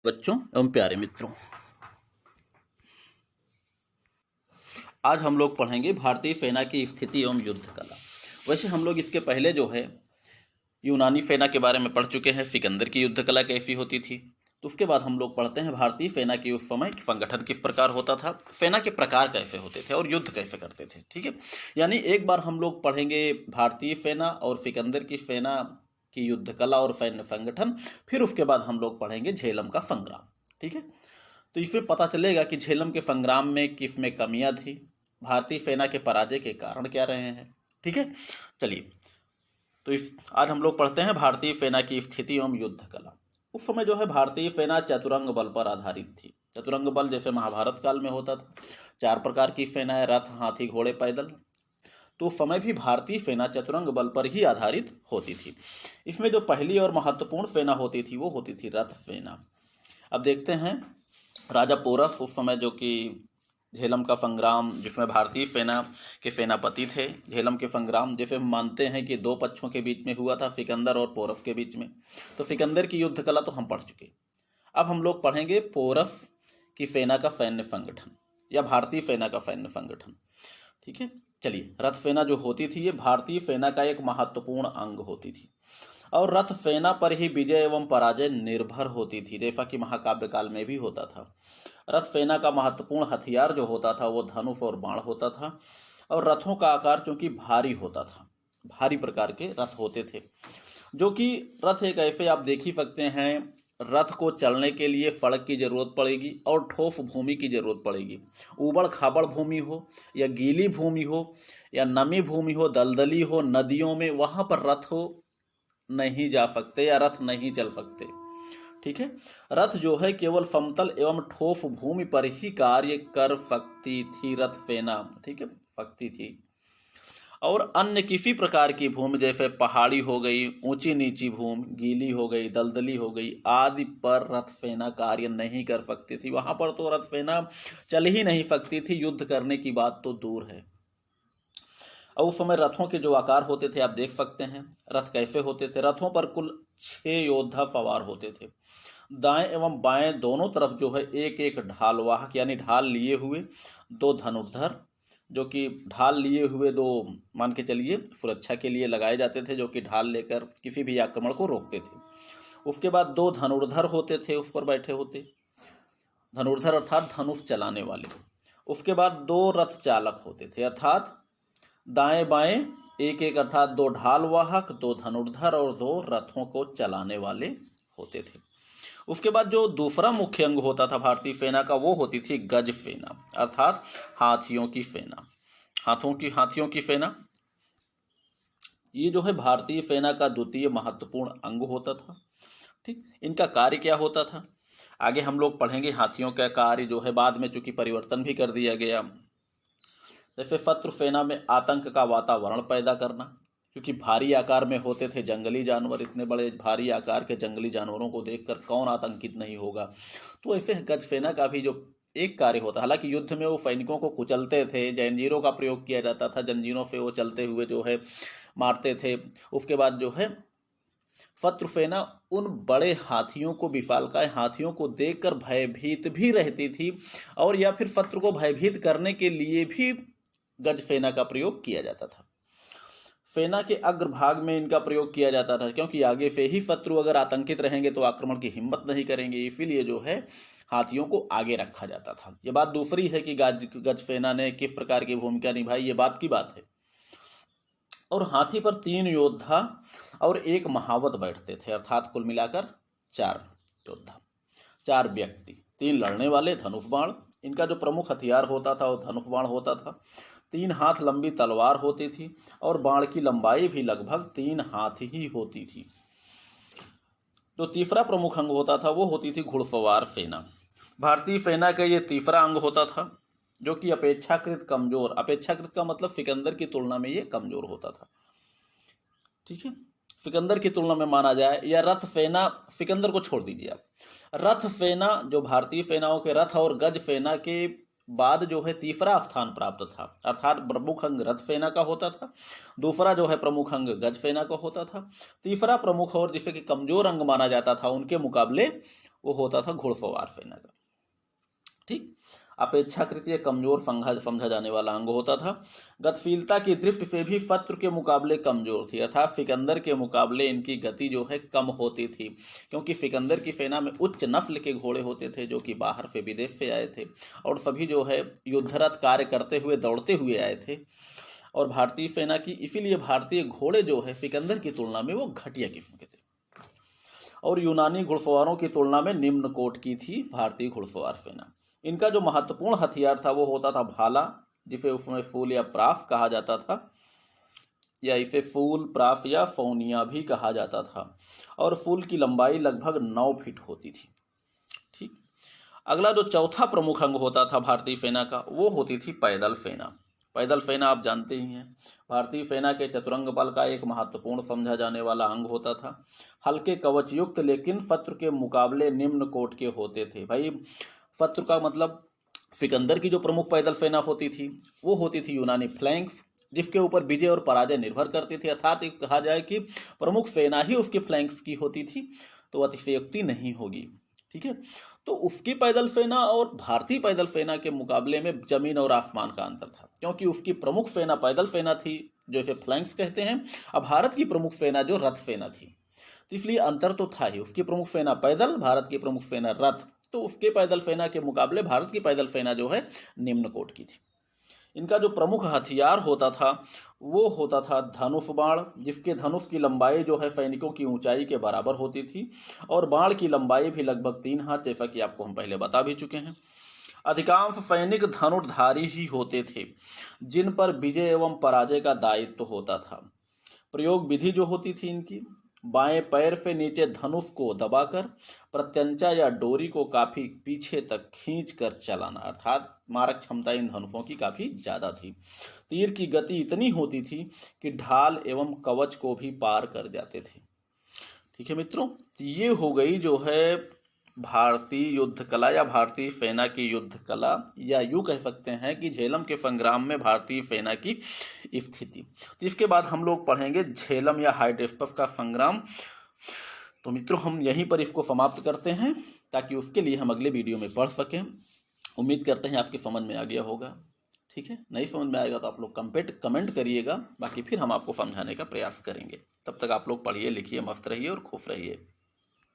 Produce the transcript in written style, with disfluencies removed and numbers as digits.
बच्चों एवं प्यारे मित्रों, आज हम लोग पढ़ेंगे भारतीय सेना की स्थिति एवं युद्ध कला। वैसे हम लोग इसके पहले जो है यूनानी सेना के बारे में पढ़ चुके हैं, सिकंदर की युद्ध कला कैसी होती थी। तो उसके बाद हम लोग पढ़ते हैं भारतीय सेना की उस समय संगठन किस प्रकार होता था, सेना के प्रकार कैसे होते थे और युद्ध कैसे करते थे। ठीक है, यानी एक बार हम लोग पढ़ेंगे भारतीय सेना और सिकंदर की सेना की युद्ध कला और सैन्य संगठन, फिर उसके बाद हम लोग पढ़ेंगे झेलम का संग्राम। ठीक है, तो इसमें पता चलेगा कि झेलम के संग्राम में किस में कमियां थी, भारतीय सेना के पराजय के कारण क्या रहे हैं। ठीक है, चलिए तो आज हम लोग पढ़ते हैं भारतीय सेना की स्थिति एवं युद्ध कला। उस समय जो है भारतीय सेना चतुरंग बल पर आधारित थी। चतुरंग बल जैसे महाभारत काल में होता था, 4 प्रकार की सेनाएं, रथ, हाथी, घोड़े, पैदल। तो उस समय भी भारतीय सेना चतुरंग बल पर ही आधारित होती थी। इसमें जो पहली और महत्वपूर्ण सेना होती थी वो होती थी रथ सेना। अब देखते हैं राजा पोरस उस समय जो कि झेलम का संग्राम जिसमें भारतीय सेना के सेनापति थे, झेलम के संग्राम जैसे हम मानते हैं कि 2 पक्षों के बीच में हुआ था, सिकंदर और पोरस के बीच में। तो सिकंदर की युद्ध कला तो हम पढ़ चुके। अब हम लोग पढ़ेंगे पोरस की सेना का सैन्य संगठन या भारतीय सेना का सैन्य संगठन। ठीक है, चलिए रथ सेना जो होती थी ये भारतीय सेना का एक महत्वपूर्ण अंग होती थी और रथ सेना पर ही विजय एवं पराजय निर्भर होती थी, जैसा कि महाकाव्य काल में भी होता था। रथ सेना का महत्वपूर्ण हथियार जो होता था वो धनुष और बाण होता था और रथों का आकार चूंकि भारी होता था, भारी प्रकार के रथ होते थे। जो कि रथ एक ऐसे आप देख ही सकते हैं, रथ को चलने के लिए सड़क की जरूरत पड़ेगी और ठोस भूमि की जरूरत पड़ेगी। ऊबड़ खाबड़ भूमि हो या गीली भूमि हो या नमी भूमि हो, दलदली हो, नदियों में, वहां पर रथ हो नहीं जा सकते या रथ नहीं चल सकते। ठीक है, रथ जो है केवल समतल एवं ठोस भूमि पर ही कार्य कर सकती थी रथ सेना। ठीक है, सकती थी। और अन्य किसी प्रकार की भूमि जैसे पहाड़ी हो गई, ऊंची नीची भूमि, गीली हो गई, दलदली हो गई आदि पर रथ सेना कार्य नहीं कर सकती थी। वहां पर तो रथ सेना चल ही नहीं सकती थी, युद्ध करने की बात तो दूर है। और उस समय रथों के जो आकार होते थे आप देख सकते हैं, रथ कैसे होते थे। रथों पर कुल 6 योद्धा सवार होते थे। दाएं एवं बाएं दोनों तरफ जो है एक एक ढालवाहक यानी ढाल लिए हुए 2 धनुर्धर, जो कि ढाल लिए हुए 2 मान के चलिए सुरक्षा के लिए लगाए जाते थे, जो कि ढाल लेकर किसी भी आक्रमण को रोकते थे। उसके बाद 2 धनुर्धर होते थे उस पर बैठे होते, धनुर्धर अर्थात धनुष चलाने वाले। उसके बाद 2 रथ चालक होते थे, अर्थात दाएं बाएं एक एक, अर्थात 2 ढाल वाहक, 2 धनुर्धर और 2 रथों को चलाने वाले होते थे। उसके बाद जो दूसरा मुख्य अंग होता था भारतीय सेना का वो होती थी गज सेना, अर्थात हाथियों की सेना। हाथियों की सेना ये जो है भारतीय सेना का द्वितीय महत्वपूर्ण अंग होता था। ठीक, इनका कार्य क्या होता था आगे हम लोग पढ़ेंगे। हाथियों का कार्य जो है बाद में चूंकि परिवर्तन भी कर दिया गया, जैसे शत्रु सेना में आतंक का वातावरण पैदा करना, क्योंकि भारी आकार में होते थे जंगली जानवर, इतने बड़े भारी आकार के जंगली जानवरों को देखकर कौन आतंकित नहीं होगा। तो ऐसे गज सेना का भी जो एक कार्य होता, हालांकि युद्ध में वो सैनिकों को कुचलते थे, जंजीरों का प्रयोग किया जाता था, जंजीरों से वो चलते हुए जो है मारते थे। उसके बाद जो है शत्रु सेना उन बड़े हाथियों को, विशालकाय हाथियों को देखकर भयभीत भी रहती थी, और या फिर शत्रु को भयभीत करने के लिए भी गज सेना का प्रयोग किया जाता था। सेना के अग्रभाग में इनका प्रयोग किया जाता था, क्योंकि आगे से ही शत्रु अगर आतंकित रहेंगे तो आक्रमण की हिम्मत नहीं करेंगे, इसीलिए जो है हाथियों को आगे रखा जाता था। यह बात दूसरी है कि गज सेना ने किस प्रकार की भूमिका निभाई, ये बात की बात है। और हाथी पर 3 योद्धा और 1 महावत बैठते थे, अर्थात कुल मिलाकर 4 योद्धा, 4 व्यक्ति, 3 लड़ने वाले, धनुष बाण। इनका जो प्रमुख हथियार होता था वो धनुष बाण होता था। 3 हाथ लंबी तलवार होती थी और बाण की लंबाई भी लगभग 3 हाथ ही होती थी। जो तीसरा प्रमुख अंग होता था वो होती थी घुड़सवार सेना। भारतीय सेना का ये तीसरा अंग होता था, जो कि अपेक्षाकृत कमजोर, अपेक्षाकृत का मतलब सिकंदर की तुलना में ये कमजोर होता था। ठीक है, सिकंदर की तुलना में माना जाए, या रथ सेना, सिकंदर को छोड़ दीजिए आप, रथ सेना जो भारतीय सेनाओं के रथ और गज सेना के बाद जो है तीसरा स्थान प्राप्त था, अर्थात प्रमुख अंग रथ सेना का होता था, दूसरा जो है प्रमुख अंग गज सेना का होता था, तीसरा प्रमुख और जिसे कि कमजोर अंग माना जाता था उनके मुकाबले वो होता था घुड़सवार सेना का। ठीक, अपेक्षाकृत यह कमजोर समझा जाने वाला अंग होता था। गतिशीलता की दृष्टि से भी शत्रु के मुकाबले कमजोर थी, अर्थात सिकंदर के मुकाबले इनकी गति जो है कम होती थी, क्योंकि सिकंदर की सेना में उच्च नस्ल के घोड़े होते थे जो कि बाहर से विदेश से आए थे और सभी जो है युद्धरत कार्य करते हुए दौड़ते हुए आए थे। और भारतीय सेना की इसीलिए भारतीय घोड़े जो है सिकंदर की तुलना में वो घटिया किस्म के थे और यूनानी घुड़सवारों की तुलना में निम्न कोट की थी भारतीय घुड़सवार सेना। इनका जो महत्वपूर्ण हथियार था वो होता था भाला, जिसे उसमें फूल या प्राफ कहा जाता था, या इसे फूल प्राफ या फौनिया भी कहा जाता था, और फूल की लंबाई लगभग 9 फीट होती थी। ठीक, अगला जो चौथा प्रमुख अंग होता था भारतीय सेना का वो होती थी पैदल सेना। पैदल सेना आप जानते ही हैं, भारतीय सेना के चतुरंग बल का एक महत्वपूर्ण समझा जाने वाला अंग होता था। हल्के कवचयुक्त लेकिन शत्रु के मुकाबले निम्न कोट के होते थे। भाई शत्रु का मतलब सिकंदर की जो प्रमुख पैदल सेना होती थी वो होती थी यूनानी फ्लैंक्स, जिसके ऊपर विजय और पराजय निर्भर करती थी, अर्थात कहा जाए कि प्रमुख सेना ही उसके फ्लैंक्स की होती थी, तो अतिशयोक्ति नहीं होगी। ठीक है, तो उसकी पैदल सेना और भारतीय पैदल सेना के मुकाबले में जमीन और आसमान का अंतर था, क्योंकि उसकी प्रमुख सेना पैदल सेना थी जो इसे फ्लैंक्स कहते हैं, अब भारत की प्रमुख सेना जो रथ सेना थी, तो इसलिए अंतर तो था ही। उसकी प्रमुख सेना पैदल, भारत की प्रमुख सेना रथ, तो उसके पैदल सेना के मुकाबले भारत की पैदल सेना जो है निम्न कोट की थी। इनका जो प्रमुख हथियार होता था वो होता था धनुष बाण, जिसके धनुष की लंबाई जो है सैनिकों की ऊंचाई के बराबर होती थी और बाण की लंबाई भी लगभग 3 हाथ, जैसा कि आपको हम पहले बता भी चुके हैं। अधिकांश सैनिक धनुर्धारी ही होते थे जिन पर विजय एवं पराजय का दायित्व होता था। प्रयोग विधि जो होती थी इनकी, बाएं पैर से नीचे धनुष को दबाकर प्रत्यंचा या डोरी को काफी पीछे तक खींच कर चलाना, अर्थात मारक क्षमता इन धनुषों की काफी ज्यादा थी। तीर की गति इतनी होती थी कि ढाल एवं कवच को भी पार कर जाते थे। ठीक है मित्रों, ये हो गई जो है भारतीय युद्ध कला या भारतीय सेना की युद्ध कला, या यूं कह सकते हैं कि झेलम के संग्राम में भारतीय सेना की स्थिति। तो इसके बाद हम लोग पढ़ेंगे झेलम या हाइडेस्पस का संग्राम। तो मित्रों हम यहीं पर इसको समाप्त करते हैं ताकि उसके लिए हम अगले वीडियो में पढ़ सकें। उम्मीद करते हैं आपकी समझ में आ गया होगा। ठीक है, नहीं समझ में आएगा तो आप लोग कमेंट करिएगा, बाकी फिर हम आपको समझाने का प्रयास करेंगे। तब तक आप लोग पढ़िए लिखिए, मस्त रहिए और खुश रहिए।